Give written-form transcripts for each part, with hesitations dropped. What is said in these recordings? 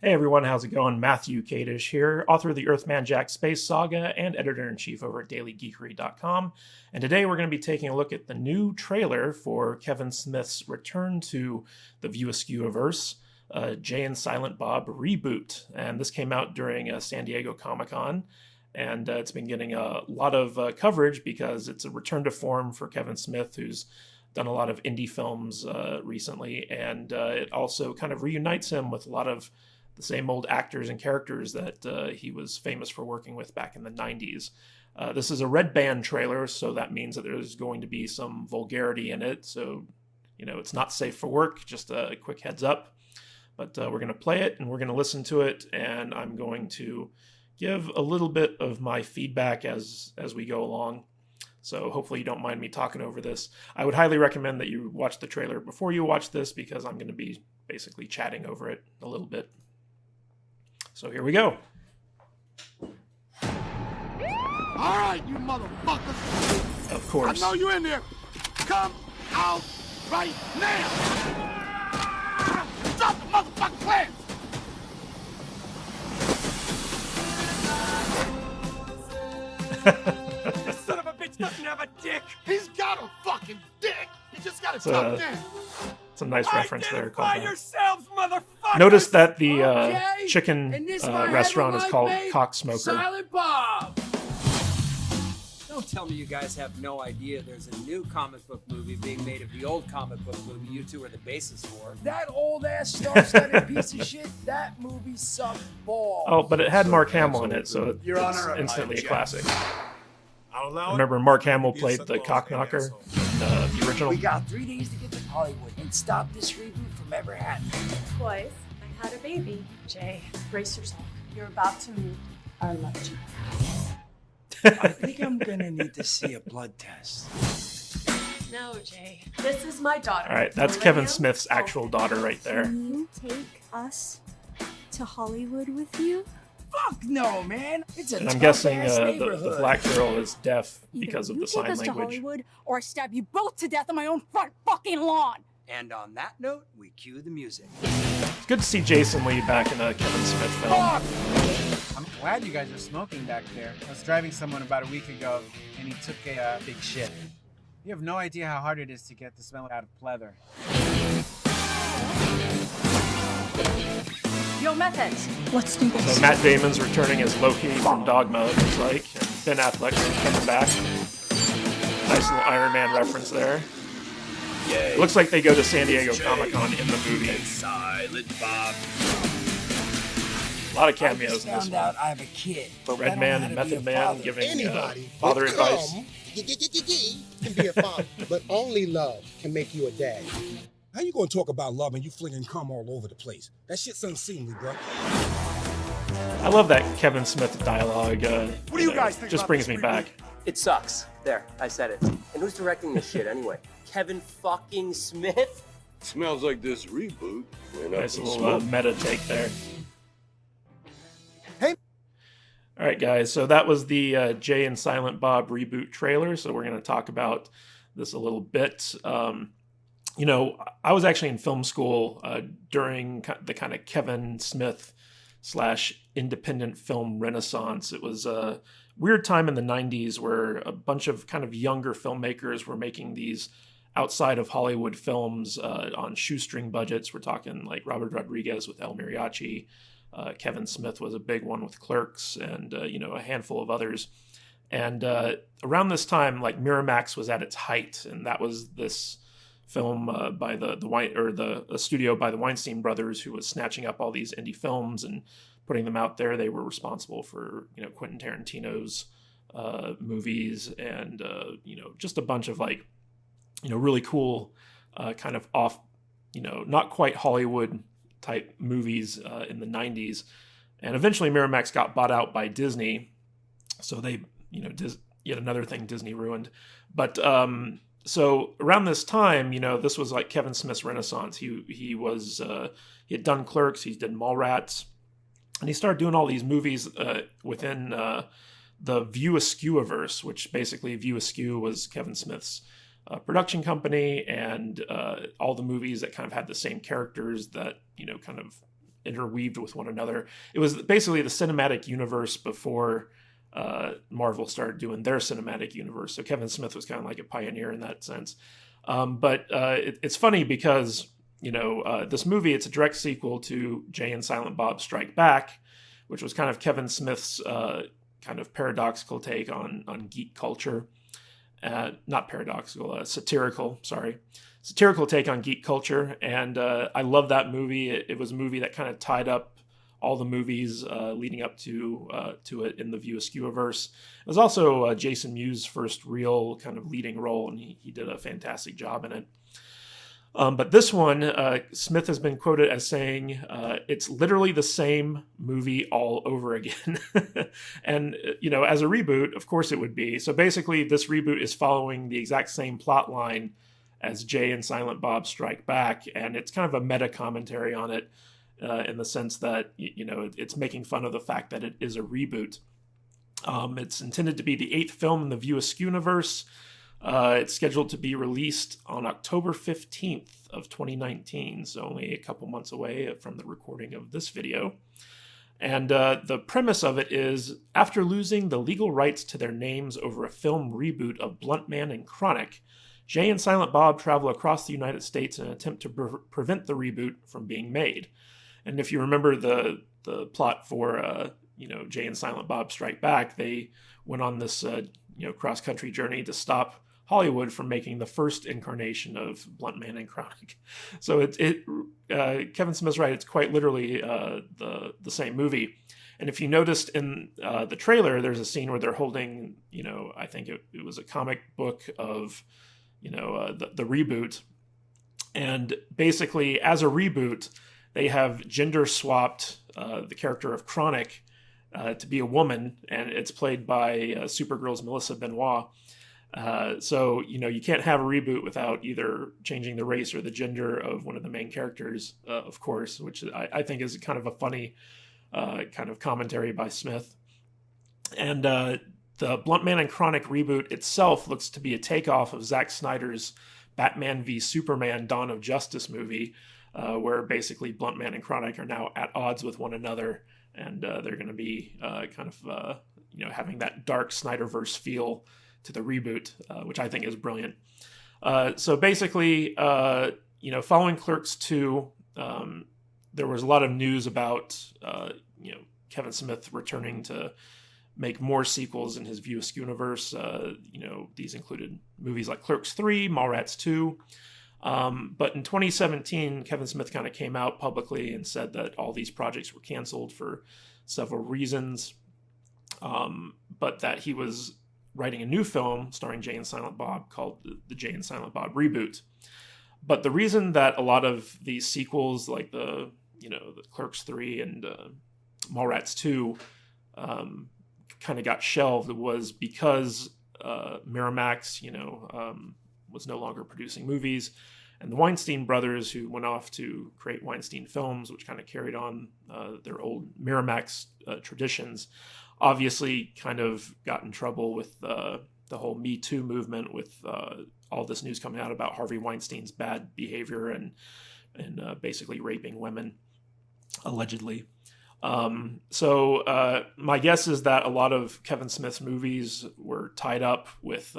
Hey everyone, how's it going? Matthew Kadish here, author of the Earthman Jack Space Saga and editor-in-chief over at dailygeekery.com. And today we're going to be taking a look at the new trailer for Kevin Smith's return to the View Askew-verse, Jay and Silent Bob Reboot. And this came out during San Diego Comic-Con, and it's been getting a lot of coverage because it's a return to form for Kevin Smith, who's done a lot of indie films recently, and it also kind of reunites him with a lot of the same old actors and characters that he was famous for working with back in the 90s. This is a red band trailer, so that means that there's going to be some vulgarity in it. So, it's not safe for work, just a quick heads up. But we're going to play it and we're going to listen to it, and I'm going to give a little bit of my feedback as we go along. So hopefully you don't mind me talking over this. I would highly recommend that you watch the trailer before you watch this because I'm going to be basically chatting over it a little bit. So here we go. All right, you motherfuckers. Of course. I know you in there. Come out right now. Drop the motherfucking plans. This son of a bitch doesn't have a dick. He's got a fucking dick. He just got to tuck in. It's a nice reference there. Identify yourselves, motherfuckers. Notice that the Okay, chicken and this restaurant is called mate, Cocksmoker. Silent Bob. Don't tell me you guys have no idea there's a new comic book movie being made of the old comic book movie you two are the basis for. That old ass star-studded piece of shit, that movie sucked balls. Oh, but it had Mark Hamill in it, so Your it's Honor, instantly a I classic. I'll allow it. Remember Mark Hamill Be a played suck the balls cockknocker and asshole. in the original? We got 3 days to get to Hollywood and stop this reboot from ever happening. Twice, I had a baby. Jay, brace yourself. You're about to meet our love child. I think I'm gonna need to see a blood test. No, Jay. This is my daughter. All right, that's Olivia. Kevin Smith's actual daughter right there. Can you take us to Hollywood with you? Fuck no, man. It's a And I'm guessing tough-ass the neighborhood. black girl is deaf Either because of you the take sign us to language. Hollywood, or I stab you both to death on my own front fucking lawn. And on that note, we cue the music. It's good to see Jason Lee back in a Kevin Smith film. I'm glad you guys are smoking back there. I was driving someone about a week ago, and he took a big shit. You have no idea how hard it is to get the smell out of pleather. Yo, methods. Let's do this. So Matt Damon's returning as Loki from Dogma, it looks like. And Ben Affleck's coming back. Nice little Iron Man reference there. It looks like they go to San Diego Comic-Con in the movie. Silent Bob. A lot of I cameos just in this found one. out I have a kid. but I Red don't Man know and how to be Method a Man father. giving Anybody father with advice. cum can be a father, but only love can make you a dad. How you gonna talk about love and you flinging cum all over the place? That shit's unseemly, bro. I love that Kevin Smith dialogue. What do you guys think Just about brings this me back. It sucks. There, I said it. And who's directing this shit anyway? Kevin fucking Smith? Smells like this reboot went up Nice in little smoke. meta take there. Hey. All right, guys. So that was the Jay and Silent Bob reboot trailer. So we're going to talk about this a little bit. I was actually in film school during the kind of Kevin Smith / independent film renaissance. It was a weird time in the 90s where a bunch of kind of younger filmmakers were making these outside of Hollywood films on shoestring budgets. We're talking like Robert Rodriguez with El Mariachi. Kevin Smith was a big one with Clerks, and a handful of others. And around this time, like Miramax was at its height, and that was this film by a studio by the Weinstein brothers, who was snatching up all these indie films and putting them out there. They were responsible for Quentin Tarantino's movies and just a bunch of really cool kind of off not quite Hollywood type movies in the 90s. And eventually Miramax got bought out by Disney, so they yet another thing Disney ruined. But so around this time, this was like Kevin Smith's renaissance. He had done Clerks, he did Mallrats, and he started doing all these movies within the View Askew-verse, which basically View Askew was Kevin Smith's production company, and all the movies that kind of had the same characters that kind of interweaved with one another. It was basically the cinematic universe before Marvel started doing their cinematic universe. So Kevin Smith was kind of like a pioneer in that sense. But it's funny because, this movie, it's a direct sequel to Jay and Silent Bob Strike Back, which was kind of Kevin Smith's kind of paradoxical take on geek culture. Not paradoxical, satirical take on geek culture. And I love that movie. It was a movie that kind of tied up all the movies leading up to it in the View Askew-verse. It was also Jason Mewes' first real kind of leading role, and he did a fantastic job in it. But this one, Smith has been quoted as saying, it's literally the same movie all over again. And, as a reboot, of course it would be. So basically, this reboot is following the exact same plot line as Jay and Silent Bob Strike Back, and it's kind of a meta commentary on it in the sense that, it's making fun of the fact that it is a reboot. It's intended to be the 8th film in the View Askew-universe. It's scheduled to be released on October 15th of 2019, so only a couple months away from the recording of this video. And the premise of it is, after losing the legal rights to their names over a film reboot of Blunt Man and Chronic, Jay and Silent Bob travel across the United States in an attempt to prevent the reboot from being made. And if you remember the plot for Jay and Silent Bob Strike Back, they went on this cross-country journey to stop Hollywood from making the first incarnation of Blunt Man and Chronic. So Kevin Smith's right, it's quite literally the same movie. And if you noticed in the trailer, there's a scene where they're holding, I think it was a comic book of, the reboot. And basically, as a reboot, they have gender swapped the character of Chronic to be a woman, and it's played by Supergirl's Melissa Benoist. So, you can't have a reboot without either changing the race or the gender of one of the main characters, of course, which I think is kind of a funny kind of commentary by Smith. And the Blunt Man and Chronic reboot itself looks to be a takeoff of Zack Snyder's Batman v Superman Dawn of Justice movie, where basically Blunt Man and Chronic are now at odds with one another, and they're going to be kind of having that dark Snyderverse feel to the reboot, which I think is brilliant. So basically, following Clerks 2, there was a lot of news about Kevin Smith returning to make more sequels in his View Askew-universe. These included movies like Clerks 3, Mallrats 2. But in 2017, Kevin Smith kind of came out publicly and said that all these projects were canceled for several reasons, but that he was writing a new film starring Jay and Silent Bob called the Jay and Silent Bob Reboot. But the reason that a lot of these sequels, like the Clerks 3 and Mallrats 2, kind of got shelved was because Miramax, was no longer producing movies. And the Weinstein brothers, who went off to create Weinstein Films, which kind of carried on their old Miramax traditions, obviously kind of got in trouble with the whole Me Too movement, with all this news coming out about Harvey Weinstein's bad behavior and basically raping women, allegedly. So my guess is that a lot of Kevin Smith's movies were tied up with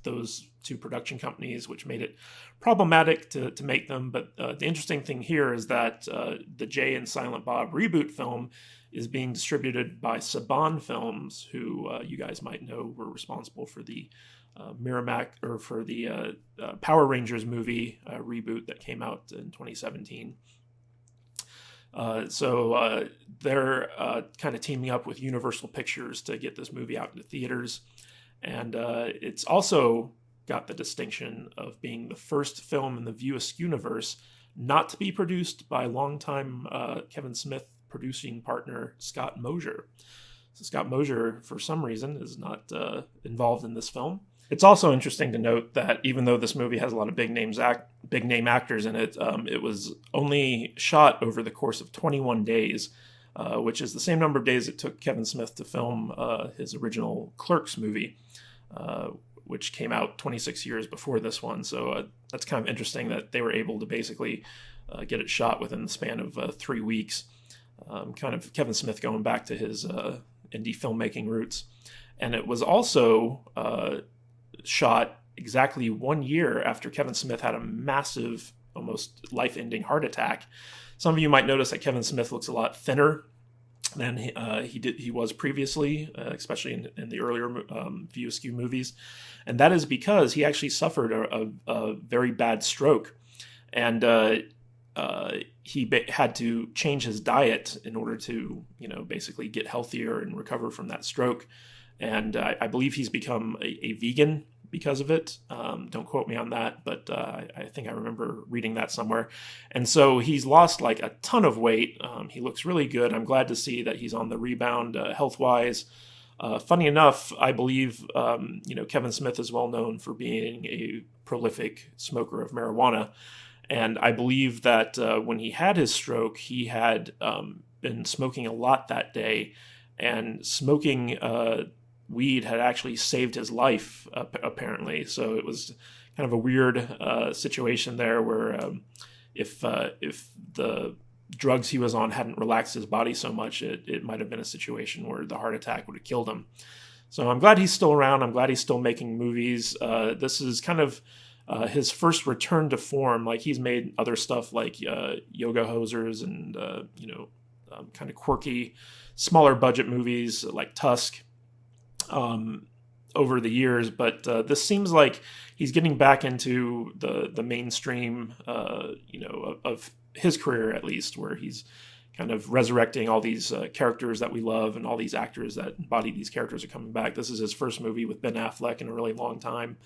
those two production companies, which made it problematic to make them. But the interesting thing here is that the Jay and Silent Bob reboot film is being distributed by Saban Films, who you guys might know were responsible for the Miramax, or for the Power Rangers movie reboot that came out in 2017. So they're kind of teaming up with Universal Pictures to get this movie out into theaters. And it's also got the distinction of being the first film in the View Askew-universe not to be produced by longtime Kevin Smith producing partner Scott Mosier. So Scott Mosier, for some reason, is not involved in this film. It's also interesting to note that even though this movie has a lot of big name actors in it, it was only shot over the course of 21 days, which is the same number of days it took Kevin Smith to film his original Clerks movie, which came out 26 years before this one. So that's kind of interesting that they were able to basically get it shot within the span of 3 weeks. Kind of Kevin Smith going back to his indie filmmaking roots. And it was also shot exactly 1 year after Kevin Smith had a massive, almost life-ending heart attack. Some of you might notice that Kevin Smith looks a lot thinner than he was previously, especially in the earlier View Askew movies. And that is because he actually suffered a very bad stroke. And he had to change his diet in order to, basically get healthier and recover from that stroke. And I believe he's become a vegan because of it. Don't quote me on that, but I think I remember reading that somewhere. And so he's lost like a ton of weight. He looks really good. I'm glad to see that he's on the rebound health-wise. Funny enough, I believe, Kevin Smith is well known for being a prolific smoker of marijuana. And I believe that when he had his stroke, he had been smoking a lot that day. And smoking weed had actually saved his life, apparently. So it was kind of a weird situation there where if the drugs he was on hadn't relaxed his body so much, it might have been a situation where the heart attack would have killed him. So I'm glad he's still around. I'm glad he's still making movies. This is kind of his first return to form. Like, he's made other stuff like Yoga Hosers and, kind of quirky, smaller budget movies like Tusk over the years. But this seems like he's getting back into the mainstream, of his career, at least, where he's kind of resurrecting all these characters that we love, and all these actors that embody these characters are coming back. This is his first movie with Ben Affleck in a really long time.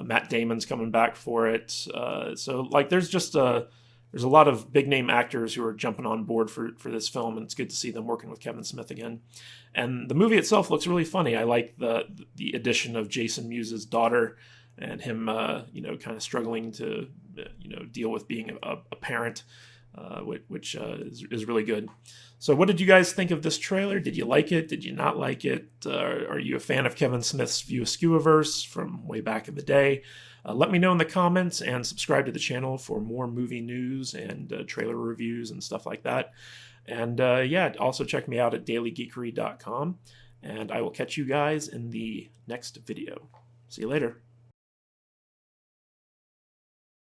Matt Damon's coming back for it. So like, there's a lot of big name actors who are jumping on board for this film, and it's good to see them working with Kevin Smith again. And the movie itself looks really funny. I like the addition of Jason Mewes' daughter, and him, kind of struggling to, deal with being a parent, which is really good. So what did you guys think of this trailer? Did you like it? Did you not like it? Are you a fan of Kevin Smith's View Askew-averse from way back in the day? Let me know in the comments, and subscribe to the channel for more movie news and trailer reviews and stuff like that. And also check me out at dailygeekery.com, and I will catch you guys in the next video. See you later.